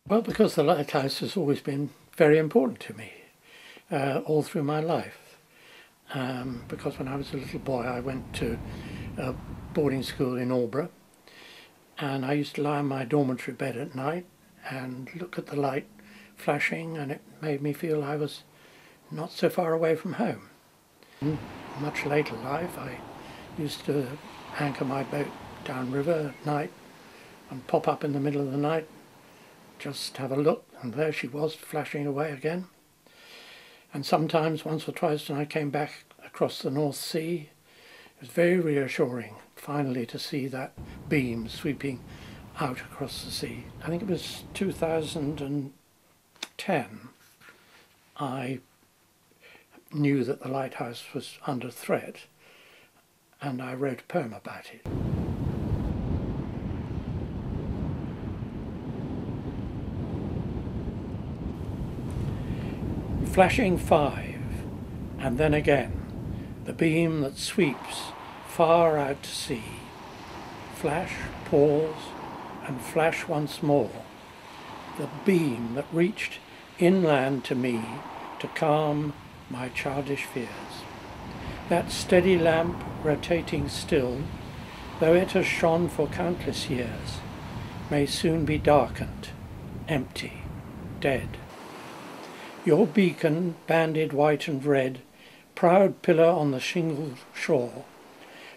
Well, because the lighthouse has always been very important to me, all through my life. Because when I was a little boy I went to a boarding school in Orford, and I used to lie in my dormitory bed at night and look at the light flashing, and it made me feel I was not so far away from home. In much later life I used to anchor my boat downriver at night and pop up in the middle of the night, just have a look, and there she was flashing away again. And sometimes, once or twice, when I came back across the North Sea, it was very reassuring finally to see that beam sweeping out across the sea. I think it was 2010 I knew that the lighthouse was under threat, and I wrote a poem about it. Flashing 5, and then again, the beam that sweeps far out to sea. Flash, pause, and flash once more. The beam that reached inland to me to calm my childish fears. That steady lamp rotating still, though it has shone for countless years, may soon be darkened, empty, dead. Your beacon, banded white and red, proud pillar on the shingled shore,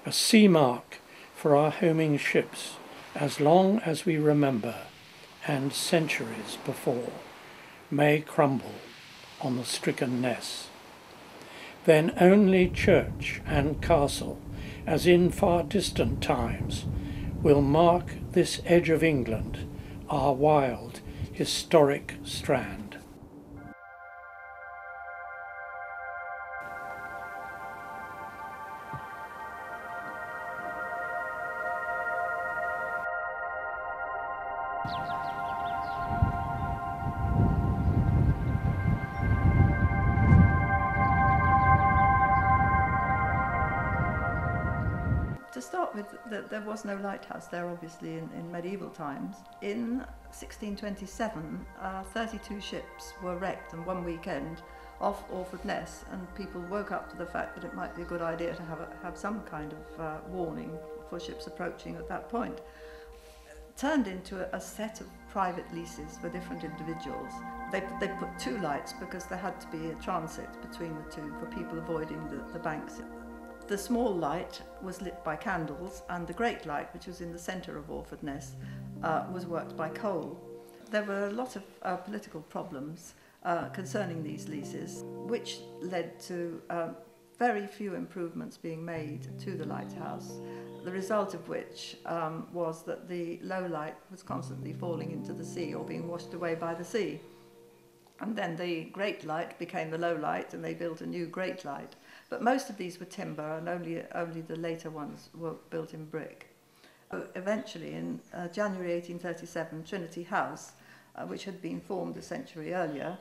a sea mark for our homing ships as long as we remember, and centuries before, may crumble on the stricken Ness. Then only church and castle, as in far distant times, will mark this edge of England, our wild, historic strand. To start with, there was no lighthouse there, obviously, in medieval times. In 1627, 32 ships were wrecked in one weekend off Orfordness, and people woke up to the fact that it might be a good idea to have some kind of warning for ships approaching at that point. Turned into a set of private leases for different individuals. They put 2 lights because there had to be a transit between the 2 for people avoiding the banks. The small light was lit by candles, and the great light, which was in the centre of Orfordness, was worked by coal. There were a lot of political problems concerning these leases, which led to very few improvements being made to the lighthouse, the result of which was that the low light was constantly falling into the sea or being washed away by the sea. And then the great light became the low light, and they built a new great light. But most of these were timber, and only the later ones were built in brick. So eventually, in January 1837, Trinity House, which had been formed a century earlier,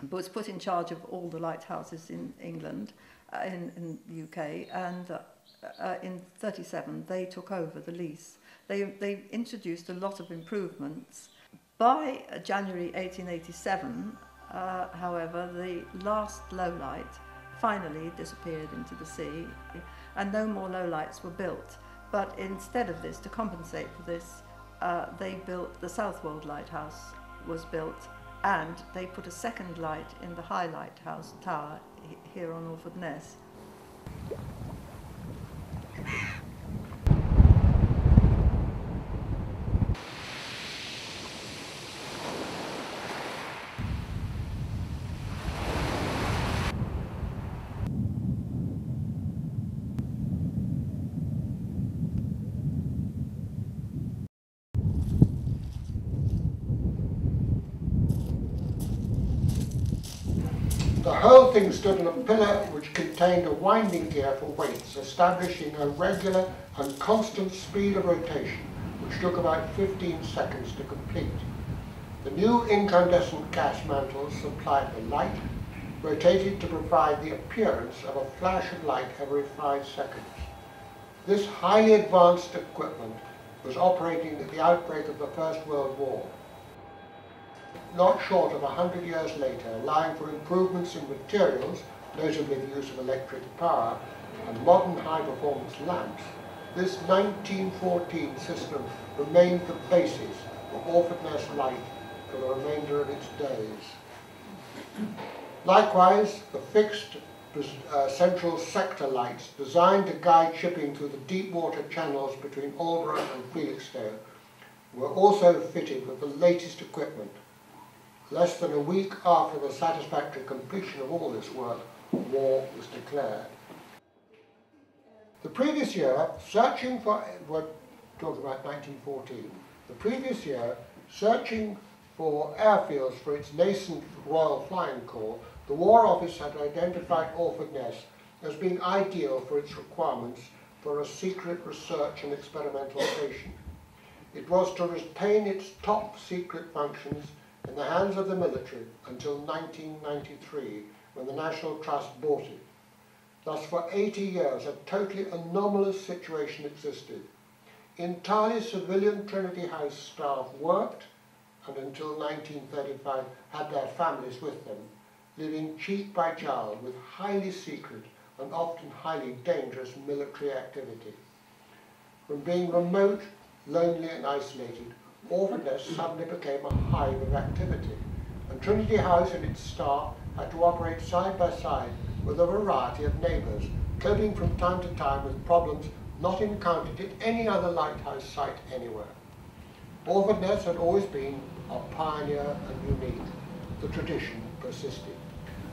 was put in charge of all the lighthouses in England, in the UK, and in 1937 they took over the lease. They introduced a lot of improvements. By January 1887, however, the last low light finally disappeared into the sea, and no more low lights were built. But instead of this, to compensate for this, they built the Southwold Lighthouse was built, and they put a second light in the High Lighthouse Tower here on Orfordness. The whole thing stood on a pillar which contained a winding gear for weights, establishing a regular and constant speed of rotation, which took about 15 seconds to complete. The new incandescent gas mantles supplied the light, rotated to provide the appearance of a flash of light every 5 seconds. This highly advanced equipment was operating at the outbreak of the First World War. not short of 100 years later, allowing for improvements in materials, notably the use of electric power, and modern high-performance lamps, this 1914 system remained the basis of Orfordness Light for the remainder of its days. Likewise, the fixed central sector lights designed to guide shipping through the deep water channels between Aldeburgh and Felixstowe were also fitted with the latest equipment. Less than a week after the satisfactory completion of all this work, war was declared. The previous year, we're talking about 1914, the previous year, searching for airfields for its nascent Royal Flying Corps, the War Office had identified Orfordness as being ideal for its requirements for a secret research and experimental station. It was to retain its top secret functions in the hands of the military until 1993, when the National Trust bought it. Thus, for 80 years, a totally anomalous situation existed. Entirely civilian Trinity House staff worked, and until 1935 had their families with them, living cheek by jowl with highly secret and often highly dangerous military activity. From being remote, lonely and isolated, Orfordness suddenly became a hive of activity, and Trinity House and its staff had to operate side by side with a variety of neighbours, coping from time to time with problems not encountered at any other lighthouse site anywhere. Orfordness had always been a pioneer and unique. The tradition persisted.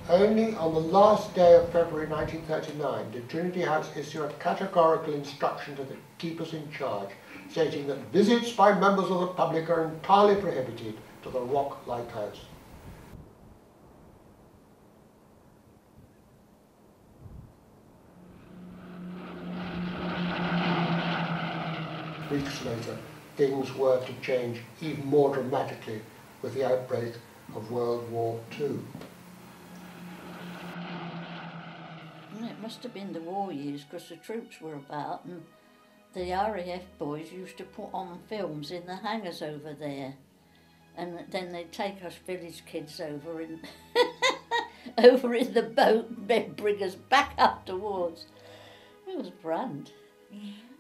Only on the last day of February 1939 did Trinity House issue a categorical instruction to the keepers in charge, stating that visits by members of the public are entirely prohibited to the Rock Lighthouse. Weeks later, things were to change even more dramatically with the outbreak of World War II. It must have been the war years, because the troops were about, and the RAF boys used to put on films in the hangars over there, and then they'd take us village kids over in over in the boat and then bring us back up towards. It was grand.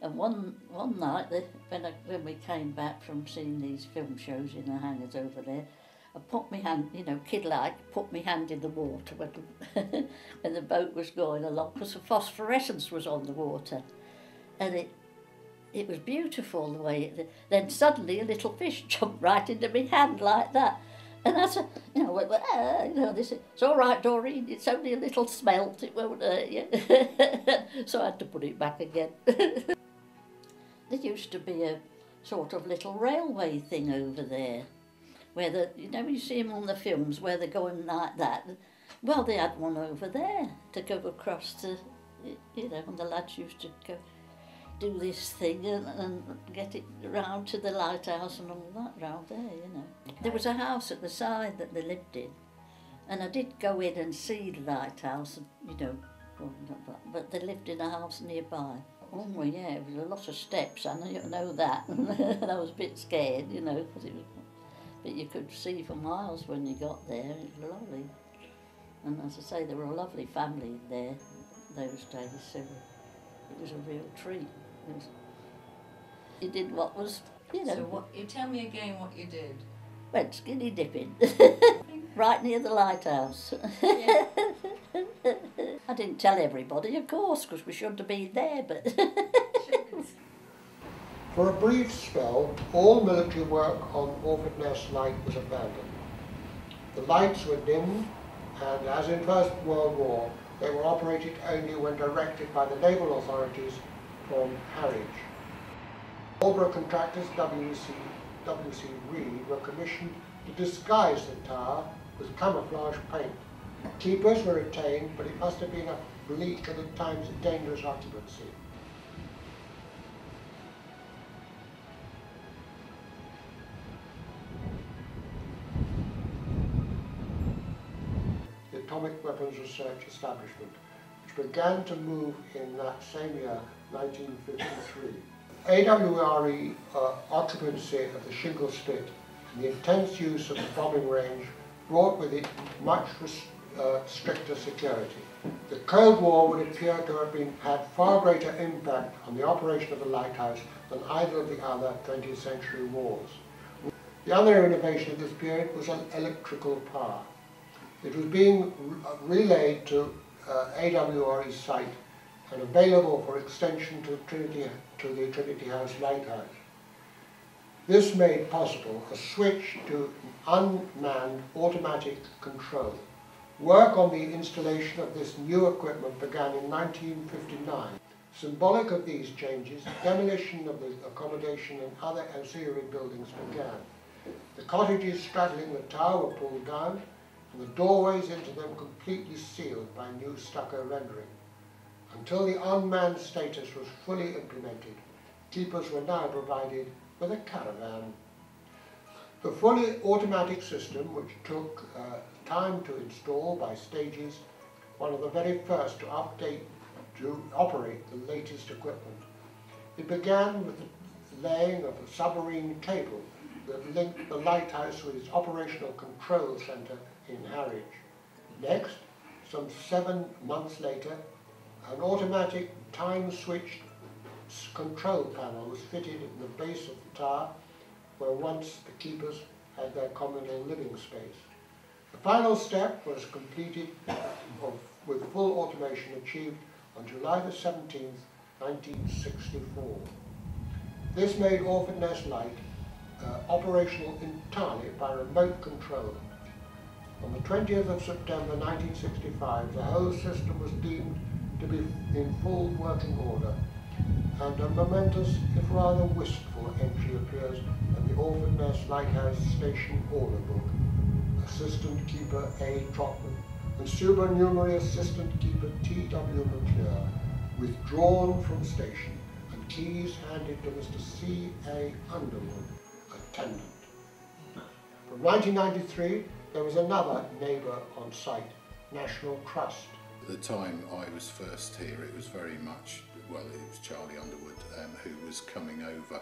And one night, when we came back from seeing these film shows in the hangars over there, I put my hand, kid-like, put my hand in the water when the boat was going along, because the phosphorescence was on the water. And it was beautiful the way then suddenly a little fish jumped right into my hand like that. And I said, it's all right, Doreen, it's only a little smelt, it won't hurt you. So I had to put it back again. There used to be a sort of little railway thing over there, where you see them on the films where they're going like that. Well, they had one over there to go across to, and the lads used to go do this thing and get it round to the lighthouse and all that round there, There was a house at the side that they lived in, and I did go in and see the lighthouse, but they lived in a house nearby. Oh yeah, it was a lot of steps, I know that, and I was a bit scared, because it was, but you could see for miles when you got there. It was lovely, and as I say, there were a lovely family there those days, so it was a real treat. You did what was, So you tell me again what you did. Went skinny dipping, right near the lighthouse. Yeah. I didn't tell everybody, of course, because we shouldn't have been there, but... For a brief spell, all military work on Orfordness Light was abandoned. The lights were dimmed, and as in First World War, they were operated only when directed by the naval authorities from Harwich. Aldeburgh contractors W.C. Reed were commissioned to disguise the tower with camouflage paint. Keepers were retained, but it must have been a bleak and at times dangerous occupancy. The Atomic Weapons Research Establishment, which began to move in that same year, 1953. AWRE occupancy of the shingle spit and the intense use of the bombing range brought with it much stricter security. The Cold War would appear to have had far greater impact on the operation of the lighthouse than either of the other 20th century wars. The other innovation of this period was electrical power. It was being relayed to AWRE's site and available for extension to the Trinity House Lighthouse. This made possible a switch to unmanned automatic control. Work on the installation of this new equipment began in 1959. Symbolic of these changes, demolition of the accommodation and other ancillary buildings began. The cottages straddling the tower were pulled down, and the doorways into them completely sealed by new stucco rendering. Until the unmanned status was fully implemented, keepers were now provided with a caravan. The fully automatic system, which took time to install by stages, one of the very first to operate the latest equipment. It began with the laying of a submarine cable that linked the lighthouse with its operational control centre in Harwich. Next, some 7 months later, an automatic time-switched control panel was fitted in the base of the tower, where once the keepers had their communal living space. The final step was completed with full automation achieved on July the 17th, 1964. This made Orfordness Light operational entirely by remote control. On the 20th of September 1965, the whole system was deemed to be in full working order, and a momentous, if rather wistful, entry appears in the Orfordness Lighthouse Station Order Book. Assistant Keeper A. Trotman and Supernumerary Assistant Keeper T.W. McClure withdrawn from station, and keys handed to Mr. C.A. Underwood, attendant. From 1993, there was another neighbour on site, National Trust. At the time I was first here, it was very much, well, it was Charlie Underwood who was coming over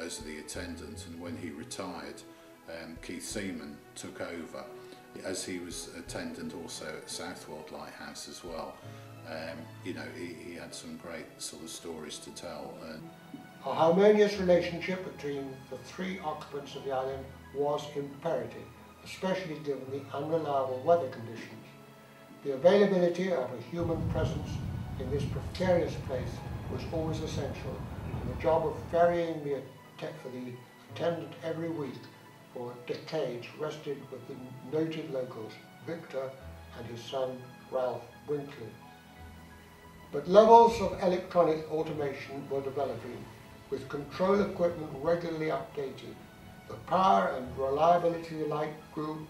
as the attendant, and when he retired, Keith Seaman took over, as he was attendant also at Southwold Lighthouse as well. You know, he had some great sort of stories to tell. A harmonious relationship between the 3 occupants of the island was imperative, especially given the unreliable weather conditions. The availability of a human presence in this precarious place was always essential, and the job of ferrying the attendant every week for decades rested with the noted locals, Victor and his son Ralph Brinkley. But levels of electronic automation were developing, with control equipment regularly updated. The power and reliability of the light grew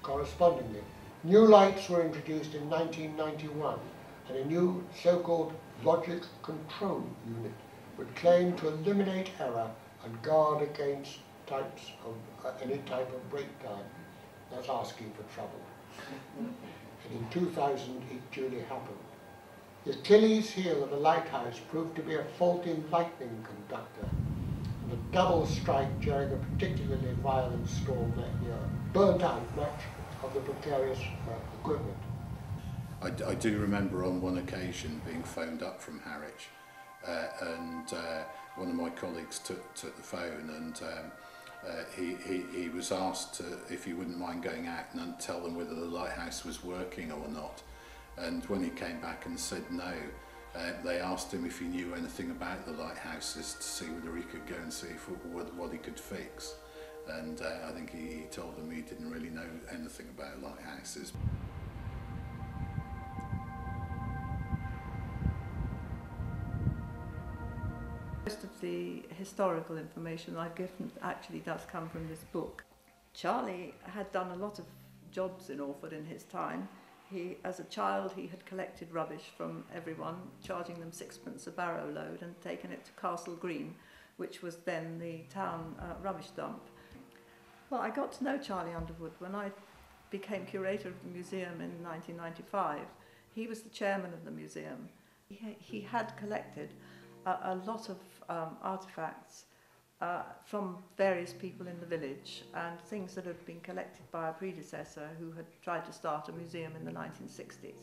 correspondingly. New lights were introduced in 1991, and a new so-called logic control unit would claim to eliminate error and guard against any type of breakdown. That's asking for trouble. And in 2000 it duly happened. The Achilles heel of the lighthouse proved to be a faulty lightning conductor, and a double strike during a particularly violent storm that year burnt out much of the precarious equipment. I do remember on one occasion being phoned up from Harwich, and one of my colleagues took the phone, and he was asked if he wouldn't mind going out and tell them whether the lighthouse was working or not. And when he came back and said no, they asked him if he knew anything about the lighthouses to see whether he could go and see what he could fix. And I think he told them he didn't really know anything about lighthouses. Most of the historical information I've given actually does come from this book. Charlie had done a lot of jobs in Orford in his time. As a child, he had collected rubbish from everyone, charging them 6pence a barrow load, and taken it to Castle Green, which was then the town rubbish dump. Well, I got to know Charlie Underwood when I became curator of the museum in 1995. He was the chairman of the museum. He had collected a lot of artefacts from various people in the village, and things that had been collected by a predecessor who had tried to start a museum in the 1960s.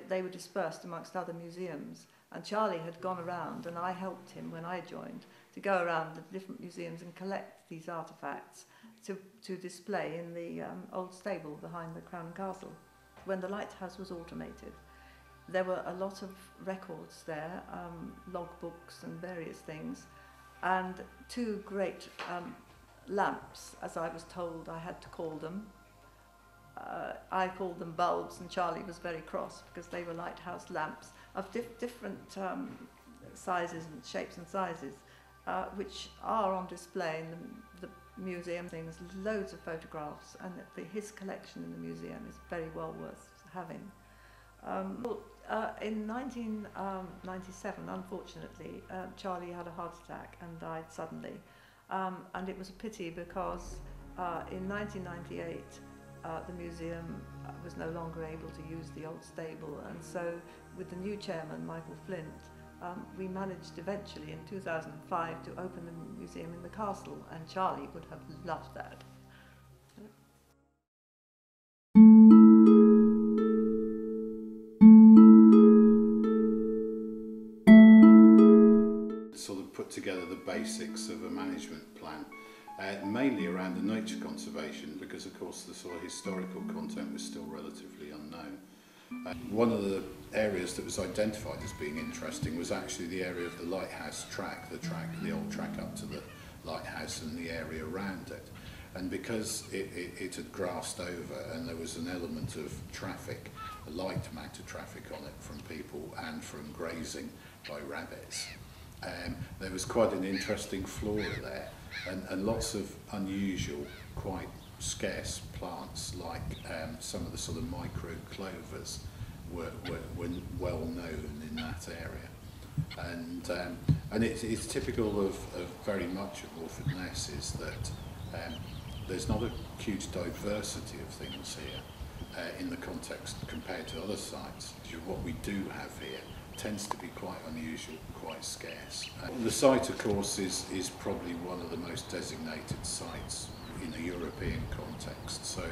They were dispersed amongst other museums, and Charlie had gone around, and I helped him when I joined, to go around the different museums and collect these artefacts to display in the old stable behind the Crown Castle. When the lighthouse was automated, there were a lot of records there, logbooks and various things, and two great lamps, as I was told I had to call them. I called them bulbs, and Charlie was very cross because they were lighthouse lamps of different sizes and shapes and sizes, which are on display in the museum. Things, loads of photographs, and his collection in the museum is very well worth having. In 1997, unfortunately, Charlie had a heart attack and died suddenly, and it was a pity because in 1998 the museum was no longer able to use the old stable, and so with the new chairman, Michael Flint, we managed eventually in 2005 to open the museum in the castle, and Charlie would have loved that. Sort of put together the basics of a management plan, mainly around the nature conservation, because of course the sort of historical content was still relatively unknown. One of the areas that was identified as being interesting was actually the area of the lighthouse track, the old track up to the lighthouse and the area around it. And because it had grassed over and there was an element of traffic, a light amount of traffic on it from people and from grazing by rabbits, there was quite an interesting flora there, and lots of unusual, quite scarce plants, like some of the sort of micro clovers were well known in that area. And it's typical of very much of Orfordness is that there's not a huge diversity of things here in the context compared to other sites. What we do have here tends to be quite unusual, quite scarce. The site, of course, is probably one of the most designated sites in a European context. So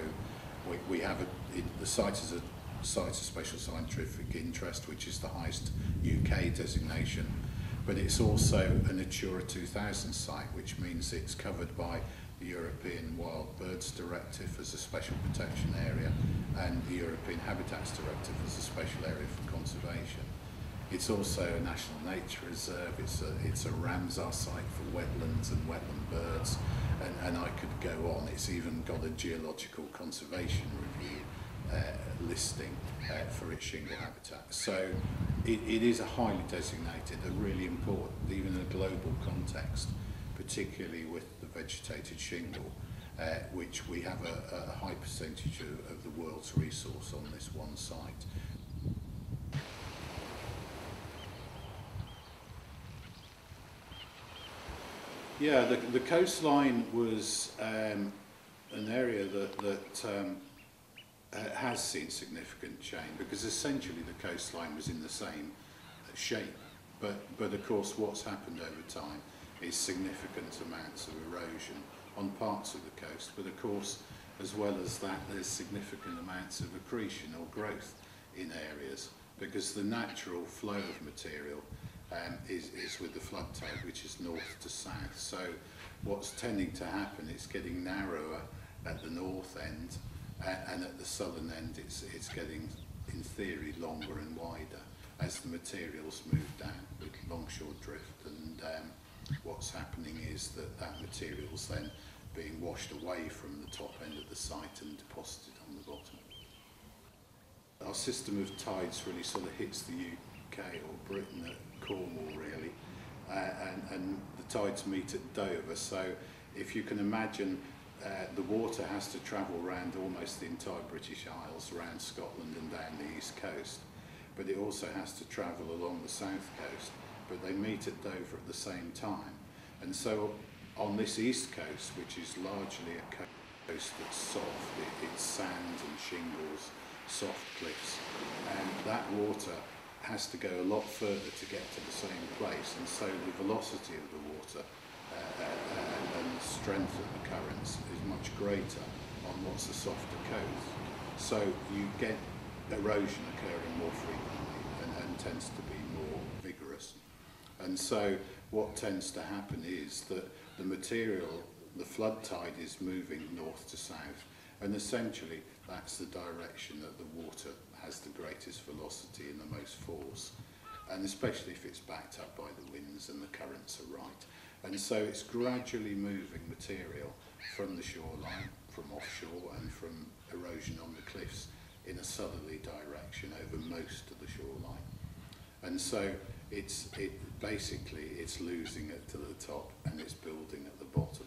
we have the site is a site of special scientific interest, which is the highest UK designation, but it's also a Natura 2000 site, which means it's covered by the European Wild Birds Directive as a special protection area and the European Habitats Directive as a special area for conservation. It's also a national nature reserve, it's a Ramsar site for wetlands and wetland birds, and I could go on. It's even got a geological conservation review listing for its shingle habitat. So it is a highly designated, a really important, even in a global context, particularly with the vegetated shingle, which we have a high percentage of the world's resource on this one site. Yeah, the coastline was an area that has seen significant change, because essentially the coastline was in the same shape, but of course what's happened over time is significant amounts of erosion on parts of the coast, but of course as well as that there's significant amounts of accretion or growth in areas, because the natural flow of material is with the flood tide, which is north to south. So what's tending to happen, it's getting narrower at the north end, and at the southern end it's getting, in theory, longer and wider as the materials move down with longshore drift. And what's happening is that material's then being washed away from the top end of the site and deposited on the bottom. Our system of tides really sort of hits the UK or Britain at Cornwall, really, and the tides meet at Dover. So if you can imagine, the water has to travel around almost the entire British Isles, around Scotland and down the east coast, but it also has to travel along the south coast, but they meet at Dover at the same time. And so on this east coast, which is largely a coast that's soft, it's sand and shingles, soft cliffs, and that water has to go a lot further to get to the same place, and so the velocity of the water and the strength of the currents is much greater on what's a softer coast. So you get erosion occurring more frequently and tends to be more vigorous. And so what tends to happen is that the material, the flood tide is moving north to south, and essentially that's the direction that the water has the greatest velocity and the most force, and especially if it's backed up by the winds and the currents are right. And so it's gradually moving material from the shoreline, from offshore and from erosion on the cliffs in a southerly direction over most of the shoreline. And so basically it's losing it to the top and it's building at the bottom.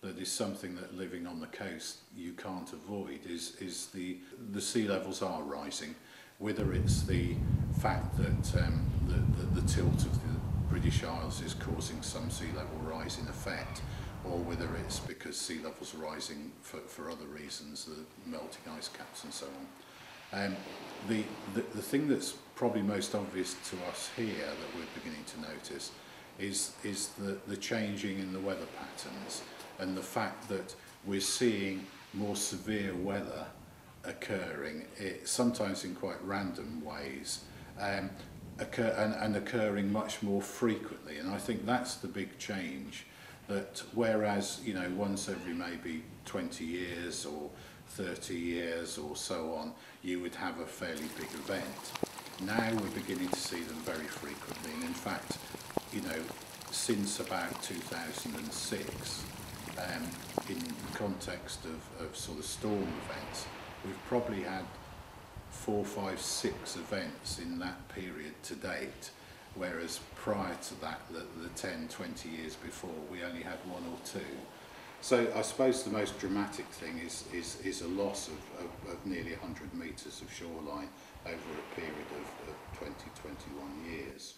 That is something that living on the coast you can't avoid, is the sea levels are rising, whether it's the fact that the tilt of the British Isles is causing some sea level rise in effect, or whether it's because sea levels are rising for other reasons, the melting ice caps and so on. The thing that's probably most obvious to us here that we're beginning to notice is the changing in the weather patterns, and the fact that we're seeing more severe weather occurring, sometimes in quite random ways, and occurring much more frequently. And I think that's the big change, that whereas, you know, once every maybe 20 years or 30 years or so on, you would have a fairly big event. Now we're beginning to see them very frequently, and in fact, you know, since about 2006, in the context of sort of storm events, we've probably had 4, 5, 6 events in that period to date, whereas prior to that, the 10, 20 years before, we only had 1 or 2. So I suppose the most dramatic thing is a loss of nearly 100 metres of shoreline over a period of 20, 21 years.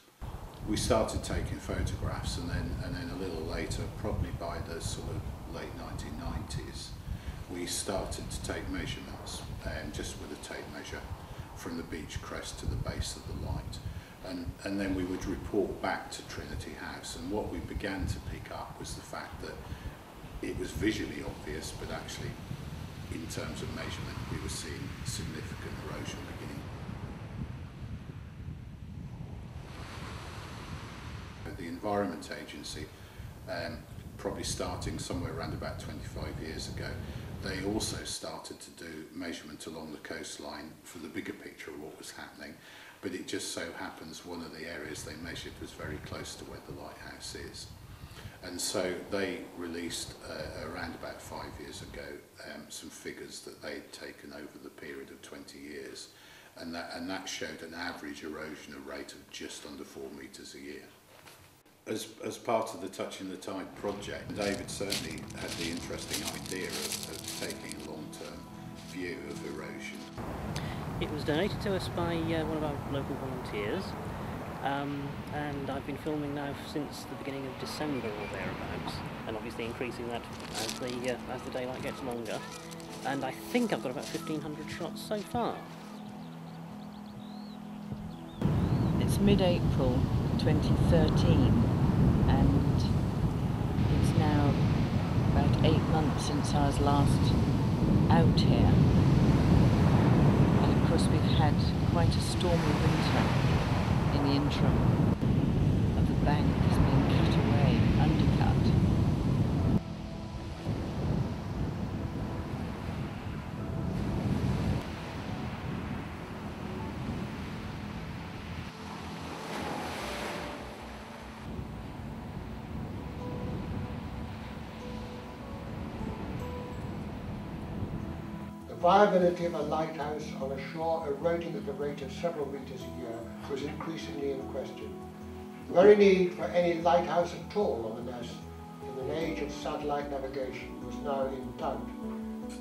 We started taking photographs, and then a little later, probably by the sort of late 1990s, we started to take measurements, just with a tape measure, from the beach crest to the base of the light. And then we would report back to Trinity House, and what we began to pick up was the fact that it was visually obvious, but actually, in terms of measurement, we were seeing significant erosion beginning. The Environment Agency, probably starting somewhere around about 25 years ago, they also started to do measurement along the coastline for the bigger picture of what was happening, but it just so happens one of the areas they measured was very close to where the lighthouse is. And so they released around about 5 years ago some figures that they had taken over the period of 20 years, and that showed an average erosion rate of just under 4 metres a year. As part of the Touching the Tide project, David certainly had the interesting idea of taking a long-term view of erosion. It was donated to us by one of our local volunteers, and I've been filming now since the beginning of December or thereabouts, and obviously increasing that as the daylight gets longer. And I think I've got about 1,500 shots so far. It's mid-April 2013, and it's now about 8 months since I was last out here. And of course we've had quite a stormy winter in the interim of the bank has been cut away, undercut. The viability of a lighthouse on a shore eroding at the rate of several metres a year was increasingly in question. The very need for any lighthouse at all on the Ness in an age of satellite navigation was now in doubt.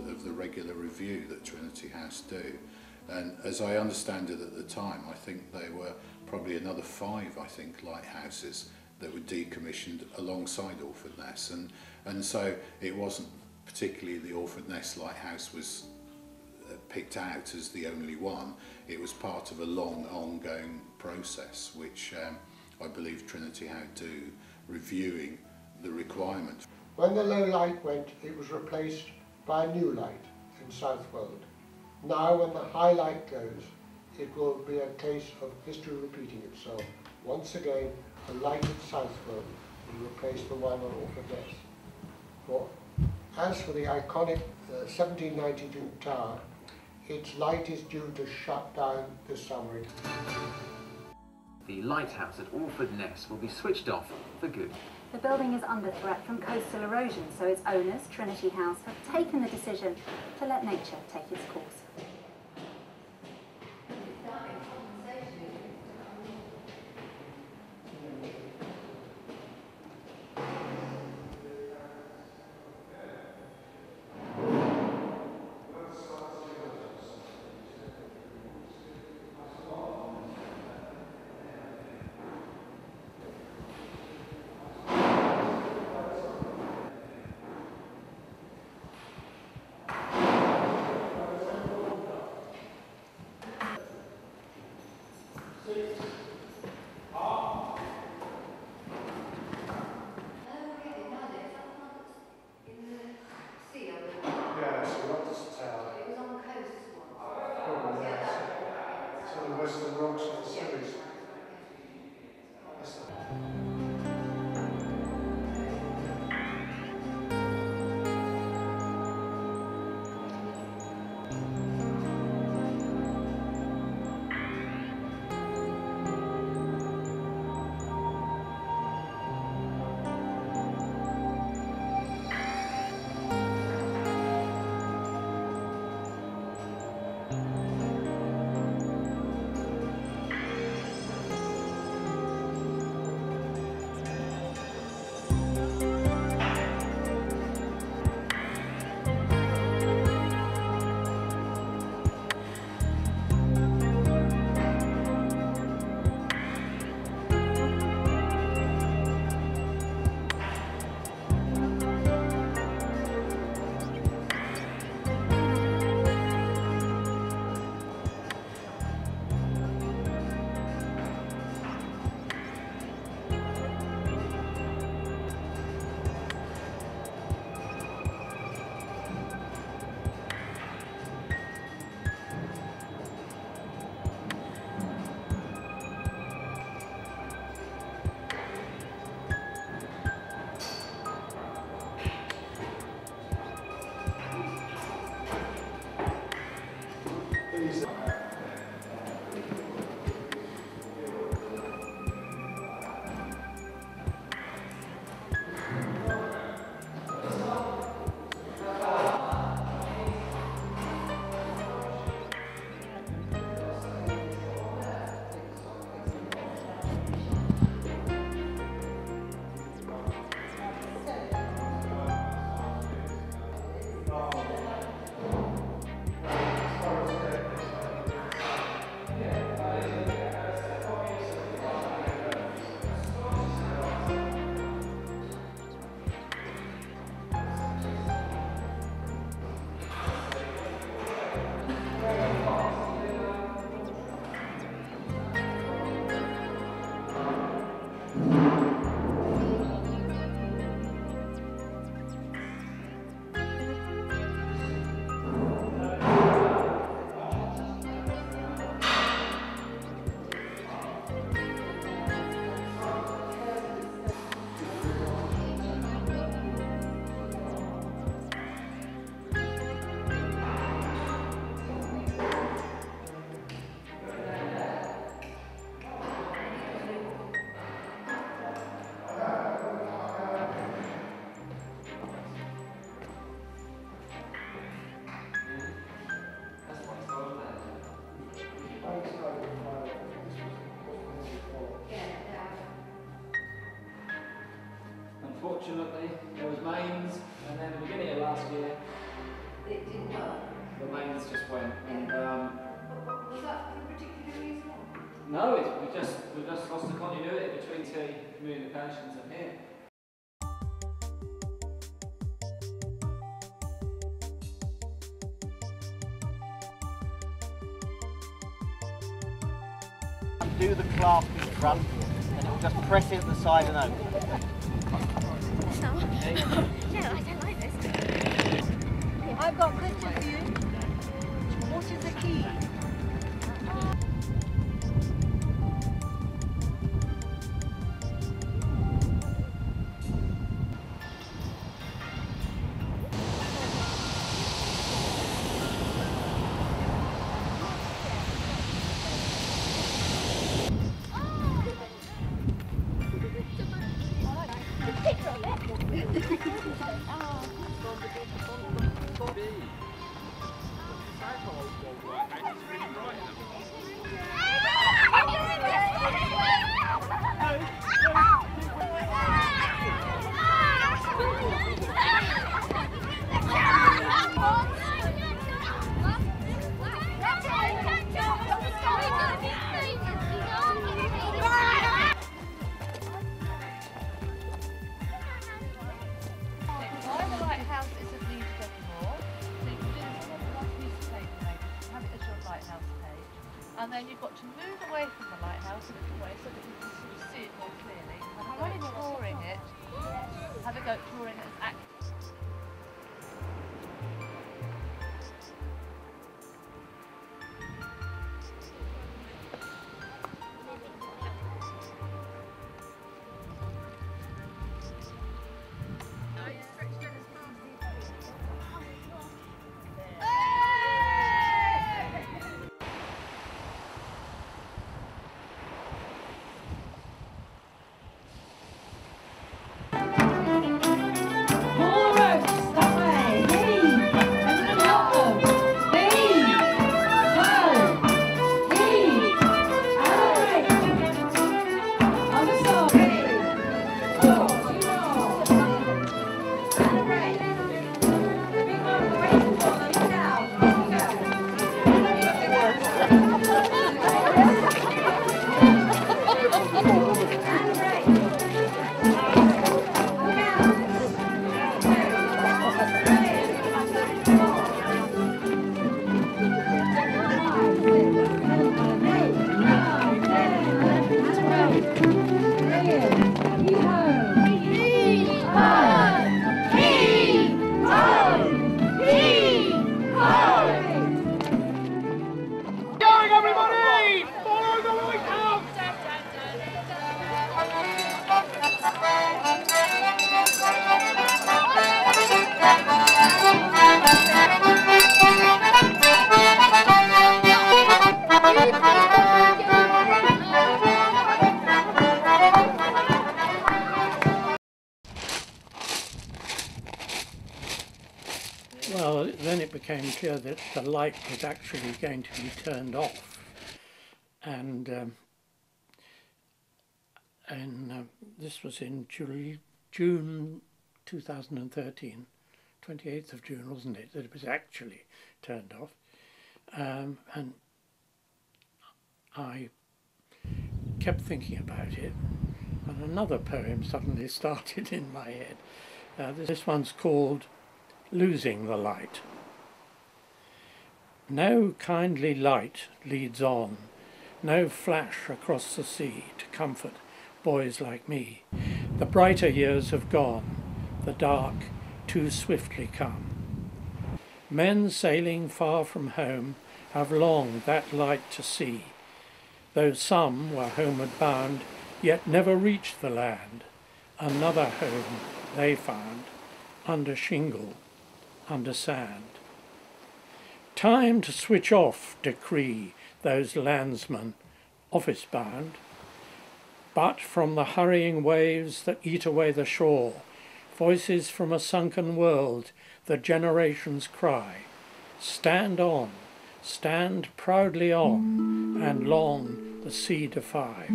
Of the regular review that Trinity House do, and as I understand it at the time, I think there were probably another 5, I think, lighthouses that were decommissioned alongside Orfordness, and so it wasn't particularly the Orfordness Lighthouse was picked out as the only one. It was part of a long ongoing process which I believe Trinity House do, reviewing the requirement. When the low light went, it was replaced by a new light in Southwold. Now when the high light goes, it will be a case of history repeating itself. Once again, the light at Southwold will replace the one on Orfordness. As for the iconic 1792 tower, its light is due to shut down this summer. The lighthouse at Orfordness will be switched off for good. The building is under threat from coastal erosion, so its owners, Trinity House, have taken the decision to let nature take its course. Unfortunately, there was mains, and then at the beginning of last year, It didn't work. the mains just went. And Was that for a particular reason? no, we just lost the continuity between two communications and here. do the clasp in front, and it will just press it at the side and open. No, I don't like this. I've got a question for you. What is the key? And then you've got to move away from the lighthouse a little way so that you can sort of see it more clearly. Have a go at drawing it. Have a go at drawing it as active. Well, then it became clear that the light was actually going to be turned off, and this was in June 2013, 28th of June, wasn't it, that it was actually turned off. And I kept thinking about it, and another poem suddenly started in my head. This one's called Losing the Light. No kindly light leads on, no flash across the sea to comfort boys like me. The brighter years have gone, the dark too swiftly come. Men sailing far from home have longed that light to see, though some were homeward bound, yet never reached the land. Another home they found, under shingle, under sand. Time to switch off decree those landsmen office bound, but from the hurrying waves that eat away the shore, voices from a sunken world, the generations cry, stand on, stand proudly on, and long the sea defy.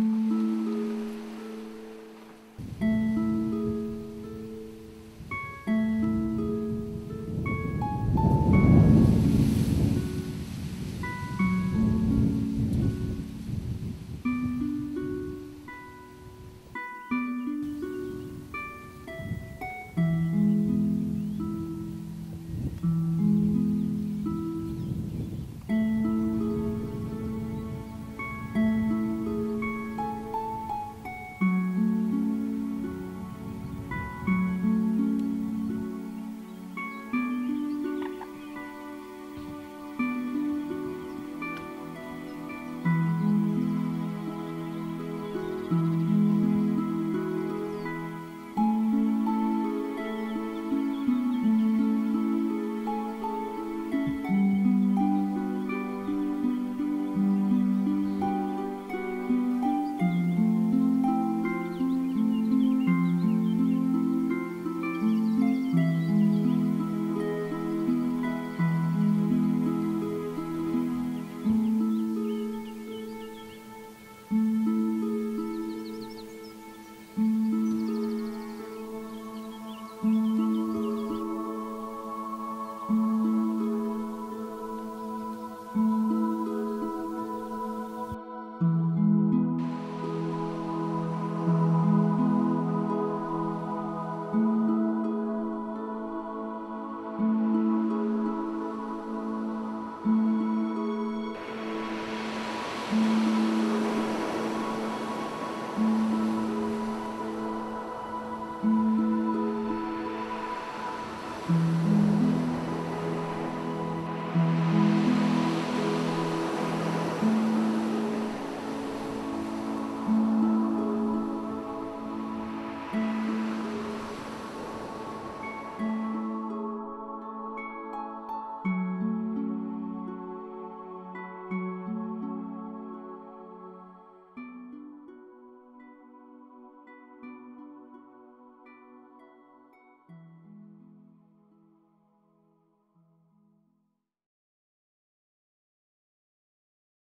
you.